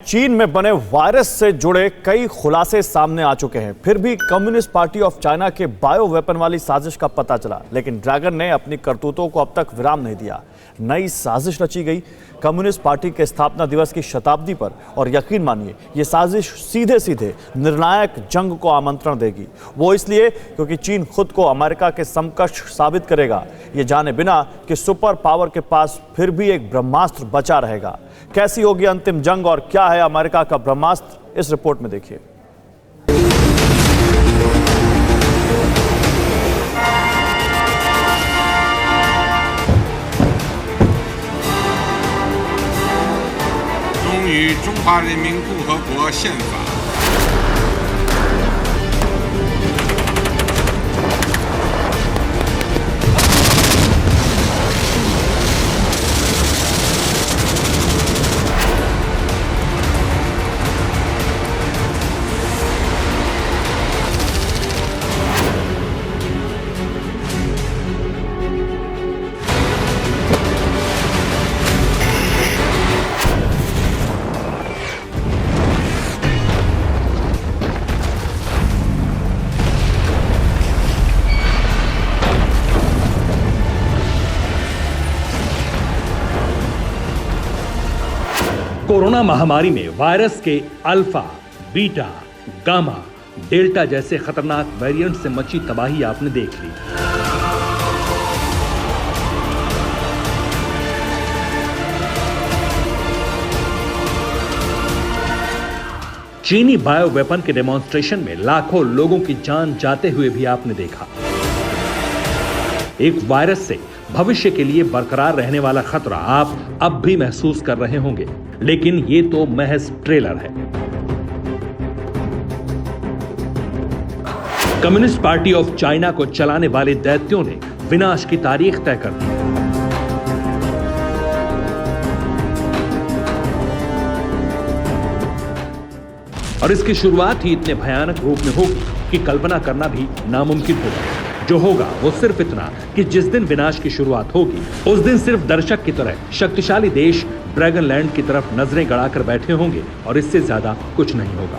चीन में बने वायरस से जुड़े कई खुलासे सामने आ चुके हैं। फिर भी कम्युनिस्ट पार्टी ऑफ चाइना के बायो वेपन वाली साजिश का पता चला, लेकिन ड्रैगन ने अपनी करतूतों को अब तक विराम नहीं दिया। नई साजिश रची गई कम्युनिस्ट पार्टी के स्थापना दिवस की शताब्दी पर, और यकीन मानिए ये साजिश सीधे सीधे निर्णायक जंग को आमंत्रण देगी। वो इसलिए क्योंकि चीन खुद को अमेरिका के समकक्ष साबित करेगा, ये जाने बिना कि सुपर पावर के पास फिर भी एक ब्रह्मास्त्र बचा रहेगा। कैसी होगी अंतिम जंग और क्या है अमेरिका का ब्रह्मास्त्र, इस रिपोर्ट में देखिए।与中华人民共和国宪法。कोरोना महामारी में वायरस के अल्फा, बीटा, गामा, डेल्टा जैसे खतरनाक वेरिएंट से मची तबाही आपने देख ली। चीनी बायो वेपन के डेमोन्स्ट्रेशन में लाखों लोगों की जान जाते हुए भी आपने देखा। एक वायरस से भविष्य के लिए बरकरार रहने वाला खतरा आप अब भी महसूस कर रहे होंगे, लेकिन ये तो महज ट्रेलर है। कम्युनिस्ट पार्टी ऑफ चाइना को चलाने वाले दैत्यों ने विनाश की तारीख तय कर दी। और इसकी शुरुआत ही इतने भयानक रूप में होगी कि कल्पना करना भी नामुमकिन होगा। जो होगा वो सिर्फ इतना कि जिस दिन विनाश की शुरुआत होगी उस दिन सिर्फ दर्शक की तरह शक्तिशाली देश ड्रैगन लैंड की तरफ नजरें गड़ाकर बैठे होंगे और इससे ज्यादा कुछ नहीं होगा।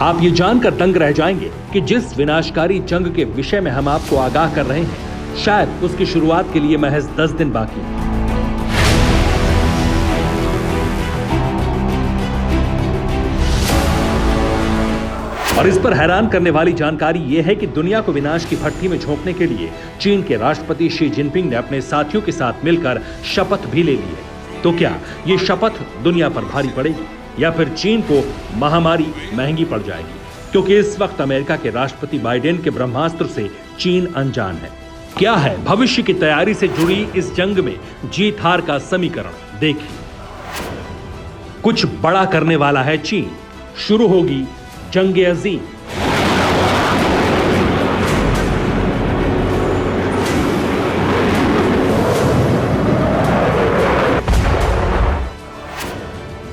आप ये जानकर दंग रह जाएंगे कि जिस विनाशकारी जंग के विषय में हम आपको आगाह कर रहे हैं, शायद उसकी शुरुआत के लिए महज 10 दिन बाकी है। और इस पर हैरान करने वाली जानकारी यह है कि दुनिया को विनाश की भट्टी में झोंकने के लिए चीन के राष्ट्रपति शी जिनपिंग ने अपने साथियों के साथ मिलकर शपथ भी ले ली है। तो क्या ये शपथ दुनिया पर भारी पड़ेगी या फिर चीन को महामारी महंगी पड़ जाएगी? क्योंकि इस वक्त अमेरिका के राष्ट्रपति बाइडेन के ब्रह्मास्त्र से चीन अनजान है। क्या है भविष्य की तैयारी से जुड़ी इस जंग में जीत हार का समीकरण? देखिए, कुछ बड़ा करने वाला है चीन। शुरू होगी जंग अजीम।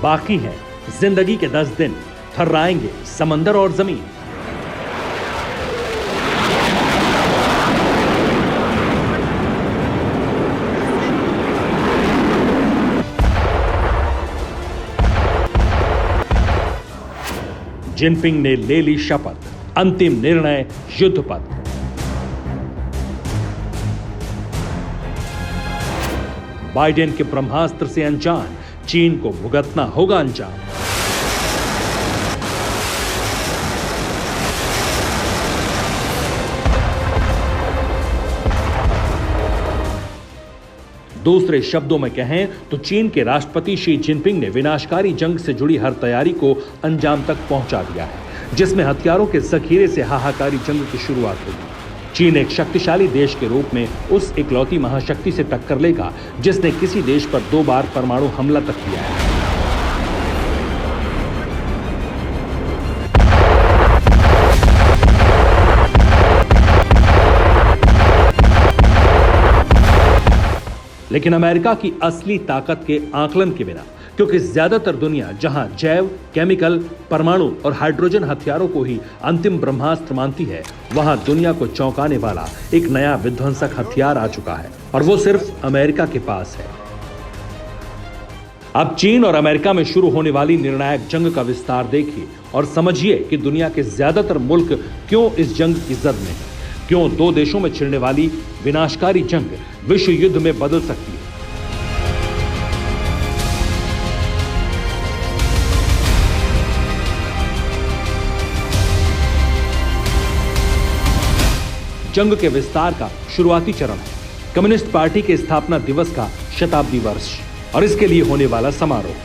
बाकी है जिंदगी के 10 दिन, थर्राएंगे समंदर और जमीन। जिनपिंग ने ले ली शपथ, अंतिम निर्णय युद्ध पथ। बाइडेन के ब्रह्मास्त्र से अनजान चीन को भुगतना होगा अंजाम। दूसरे शब्दों में कहें तो चीन के राष्ट्रपति शी जिनपिंग ने विनाशकारी जंग से जुड़ी हर तैयारी को अंजाम तक पहुंचा दिया है, जिसमें हथियारों के जखीरे से हाहाकारी जंग की शुरुआत होगी। चीन एक शक्तिशाली देश के रूप में उस इकलौती महाशक्ति से टक्कर लेगा जिसने किसी देश पर 2 बार परमाणु हमला तक किया है। लेकिन अमेरिका की असली ताकत के आकलन के बिना क्योंकि ज्यादातर दुनिया जहां जैव, केमिकल, परमाणु और हाइड्रोजन हथियारों को ही अंतिम ब्रह्मास्त्र मानती है, वहां दुनिया को चौंकाने वाला एक नया विध्वंसक हथियार आ चुका है और वो सिर्फ अमेरिका के पास है। अब चीन और अमेरिका में शुरू होने वाली निर्णायक जंग का विस्तार देखिए और समझिए कि दुनिया के ज्यादातर मुल्क क्यों इस जंग की जद में हैं, क्यों दो देशों में छिड़ने वाली विनाशकारी जंग विश्व युद्ध में बदल सकती है। जंग के विस्तार का शुरुआती चरण है कम्युनिस्ट पार्टी के स्थापना दिवस का शताब्दी वर्ष और इसके लिए होने वाला समारोह।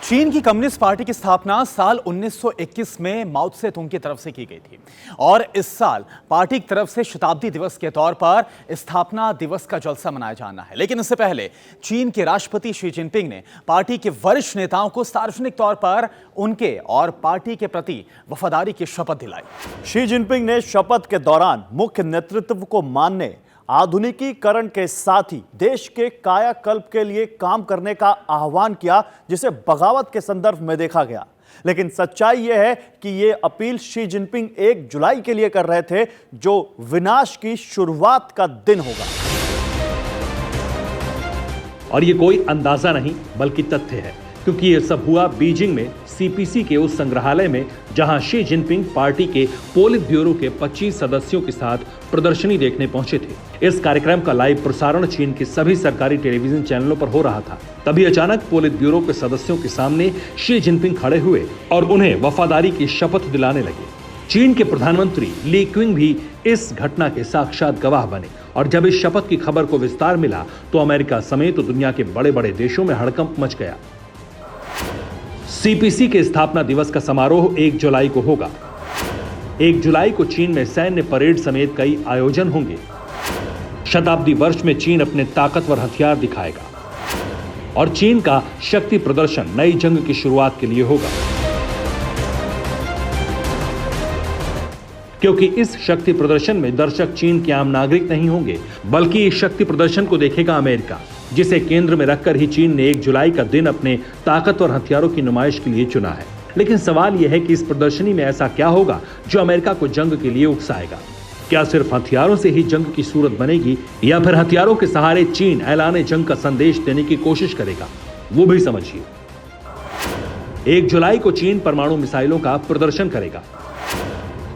चीन की कम्युनिस्ट पार्टी की स्थापना साल 1921 में माओ त्से तुंग की तरफ से की गई थी और इस साल पार्टी की तरफ से शताब्दी दिवस के तौर पर स्थापना दिवस का जलसा मनाया जाना है। लेकिन इससे पहले चीन के राष्ट्रपति शी जिनपिंग ने पार्टी के वरिष्ठ नेताओं को सार्वजनिक तौर पर उनके और पार्टी के प्रति वफादारी की शपथ दिलाई। शी जिनपिंग ने शपथ के दौरान मुख्य नेतृत्व को मानने, आधुनिकीकरण के साथ ही देश के कायाकल्प के लिए काम करने का आह्वान किया, जिसे बगावत के संदर्भ में देखा गया। लेकिन सच्चाई यह है कि यह अपील शी जिनपिंग 1 जुलाई के लिए कर रहे थे, जो विनाश की शुरुआत का दिन होगा। और यह कोई अंदाजा नहीं बल्कि तथ्य है, क्योंकि यह सब हुआ बीजिंग में सीपीसी के उस संग्रहालय में जहां शी जिनपिंग पार्टी के पोलित ब्यूरो के 25 सदस्यों के साथ प्रदर्शनी देखने पहुंचे थे। इस कार्यक्रम का लाइव प्रसारण चीन के सभी सरकारी टेलीविजन चैनलों पर हो रहा था। तभी अचानक पोलित ब्यूरो के सदस्यों के सामने शी जिनपिंग खड़े हुए और उन्हें वफादारी की शपथ दिलाने लगे। चीन के प्रधानमंत्री ली क्विंग भी इस घटना के साक्षात गवाह बने और जब इस शपथ की खबर को विस्तार मिला तो अमेरिका समेत दुनिया के बड़े बड़े देशों में हड़कंप मच गया। सीपीसी के स्थापना दिवस का समारोह 1 जुलाई को होगा। 1 जुलाई को चीन में सैन्य परेड समेत कई आयोजन होंगे। शताब्दी वर्ष में चीन अपने ताकतवर हथियार दिखाएगा और चीन का शक्ति प्रदर्शन नई जंग की शुरुआत के लिए होगा, क्योंकि इस शक्ति प्रदर्शन में दर्शक चीन के आम नागरिक नहीं होंगे, बल्कि इस शक्ति प्रदर्शन को देखेगा अमेरिका, जिसे केंद्र में रखकर ही चीन ने 1 जुलाई का दिन अपने ताकतवर हथियारों की नुमाइश के लिए चुना है। लेकिन सवाल यह है कि इस प्रदर्शनी में ऐसा क्या होगा जो अमेरिका को जंग के लिए उकसाएगा? क्या सिर्फ हथियारों से ही जंग की सूरत बनेगी या फिर हथियारों के सहारे चीन ऐलाने जंग का संदेश देने की कोशिश करेगा? वो भी समझिए। 1 जुलाई को चीन परमाणु मिसाइलों का प्रदर्शन करेगा,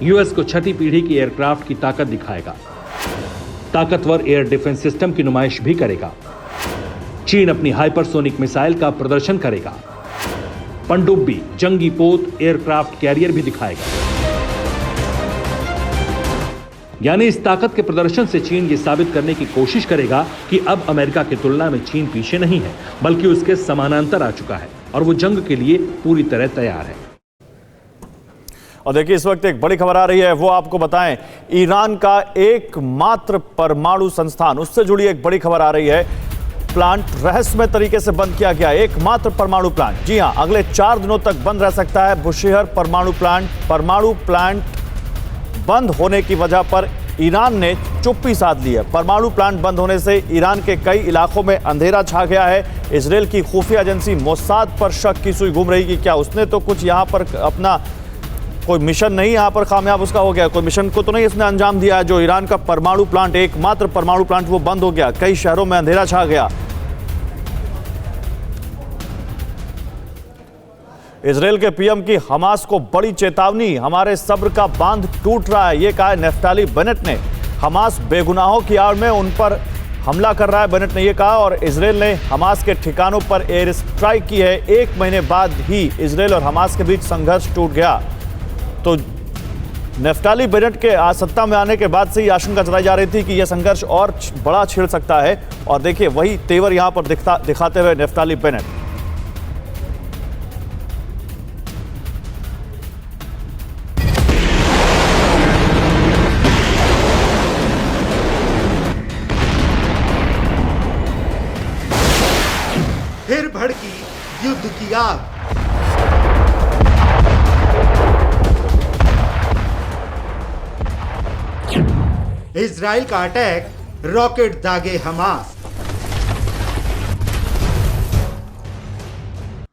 यूएस को 6ठी पीढ़ी की एयरक्राफ्ट की ताकत दिखाएगा, ताकतवर एयर डिफेंस सिस्टम की नुमाइश भी करेगा। चीन अपनी हाइपरसोनिक मिसाइल का प्रदर्शन करेगा, पनडुब्बी, जंगी पोत, एयरक्राफ्ट कैरियर भी दिखाएगा। यानी इस ताकत के प्रदर्शन से चीन ये साबित करने की कोशिश करेगा कि अब अमेरिका की तुलना में चीन पीछे नहीं है, बल्कि उसके समानांतर आ चुका है और वो जंग के लिए पूरी तरह तैयार है। और देखिए, इस वक्त एक बड़ी खबर आ रही है, वो आपको बताएं। ईरान का एकमात्र परमाणु संस्थान, उससे जुड़ी एक बड़ी खबर आ रही है। प्लांट रहस्यमय तरीके से बंद किया गया, एकमात्र परमाणु प्लांट। जी हां, अगले 4 दिनों तक बंद रह सकता है बुशेहर परमाणु प्लांट। परमाणु प्लांट बंद होने की वजह पर ईरान ने चुप्पी साध ली है। परमाणु प्लांट बंद होने से ईरान के कई इलाकों में अंधेरा छा गया है। इजरायल की खुफिया एजेंसी मोसाद पर शक की सुई घूम रही कि क्या उसने तो कुछ यहां पर अपना कोई मिशन नहीं यहां पर कामयाब उसका हो गया, कोई मिशन को तो नहीं इसने अंजाम दिया है। जो ईरान का परमाणु प्लांट, एकमात्र परमाणु प्लांट, वो बंद हो गया। कई शहरों में अंधेरा छा गया। इजरायल के पीएम की हमास को बड़ी चेतावनी, हमारे सब्र का बांध टूट रहा है, ये कहा नेफ्ताली बेनेट ने। हमास बेगुनाहों की आड़ में उन पर हमला कर रहा है, बेनेट ने यह कहा। और इजरायल ने हमास के ठिकानों पर एयर स्ट्राइक की है। 1 महीने बाद ही इजरायल और हमास के बीच संघर्ष टूट गया। तो नेफ्ताली बेनेट के सत्ता में आने के बाद से ही आशंका जताई जा रही थी कि यह संघर्ष और बड़ा छिड़ सकता है। और देखिए, वही तेवर यहां पर दिखाते हुए नेफ्ताली बेनेट। फिर भड़की युद्ध की आग। इजराइल का अटैक, रॉकेट दागे हमास।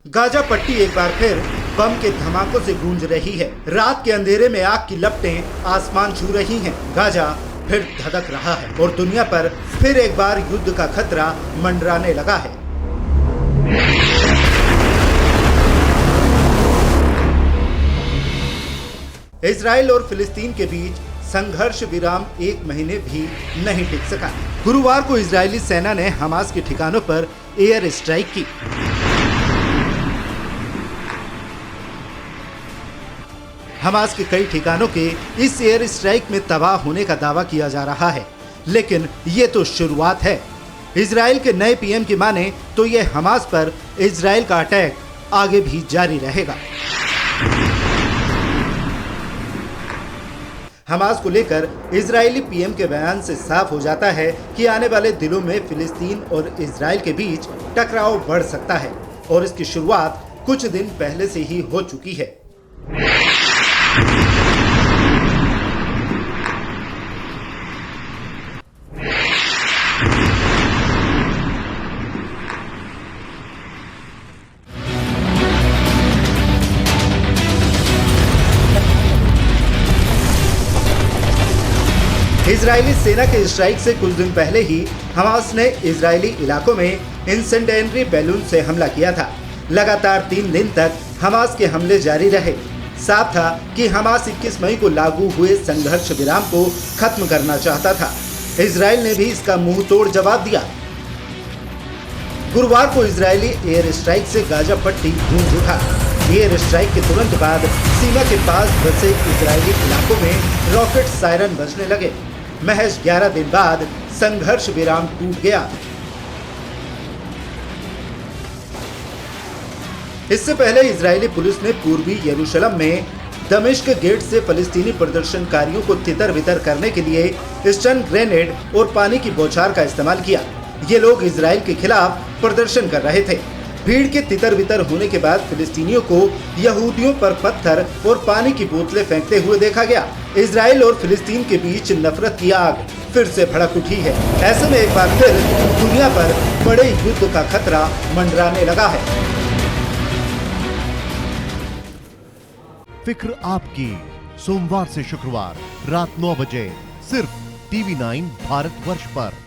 गाजा पट्टी एक बार फिर बम के धमाकों से गूंज रही है। रात के अंधेरे में आग की लपटें आसमान छू रही हैं। गाजा फिर धधक रहा है और दुनिया पर फिर एक बार युद्ध का खतरा मंडराने लगा है। इजराइल और फिलिस्तीन के बीच संघर्ष विराम 1 महीने भी नहीं टिक सका। गुरुवार को इजरायली सेना ने हमास के ठिकानों पर एयर स्ट्राइक की। हमास के कई ठिकानों के इस एयर स्ट्राइक में तबाह होने का दावा किया जा रहा है, लेकिन ये तो शुरुआत है। इजराइल के नए पीएम की माने तो ये हमास पर इजराइल का अटैक आगे भी जारी रहेगा। हमास को लेकर इजरायली पीएम के बयान से साफ हो जाता है कि आने वाले दिनों में फिलिस्तीन और इजराइल के बीच टकराव बढ़ सकता है और इसकी शुरुआत कुछ दिन पहले से ही हो चुकी है। इजरायली सेना के स्ट्राइक से कुछ दिन पहले ही हमास ने इजरायली इलाकों में इंसेंडेनरी बैलून से हमला किया था। लगातार 3 दिन तक हमास के हमले जारी रहे। साफ था कि हमास 21 मई को लागू हुए संघर्ष विराम को खत्म करना चाहता था। इजराइल ने भी इसका मुंह तोड़ जवाब दिया। गुरुवार को इजरायली एयर स्ट्राइक से गाजा पट्टी गूंज उठा। एयर स्ट्राइक के तुरंत बाद सीमा के पास बसे इजरायली इलाकों में रॉकेट सायरन बजने लगे। महज 11 दिन बाद संघर्ष विराम टूट गया। इससे पहले इजरायली पुलिस ने पूर्वी यरूशलेम में दमिश्क गेट से फलस्तीनी प्रदर्शनकारियों को तितर-बितर करने के लिए स्टन ग्रेनेड और पानी की बौछार का इस्तेमाल किया। ये लोग इजराइल के खिलाफ प्रदर्शन कर रहे थे। भीड़ के तितर-बितर होने के बाद फिलिस्तीनियों को यहूदियों पर पत्थर और पानी की बोतलें फेंकते हुए देखा गया। इजराइल और फिलिस्तीन के बीच नफरत की आग फिर से भड़क उठी है। ऐसे में एक बार फिर दुनिया पर बड़े युद्ध का खतरा मंडराने लगा है। फिक्र आपकी, सोमवार से शुक्रवार रात 9 बजे सिर्फ TV9 भारतवर्ष पर।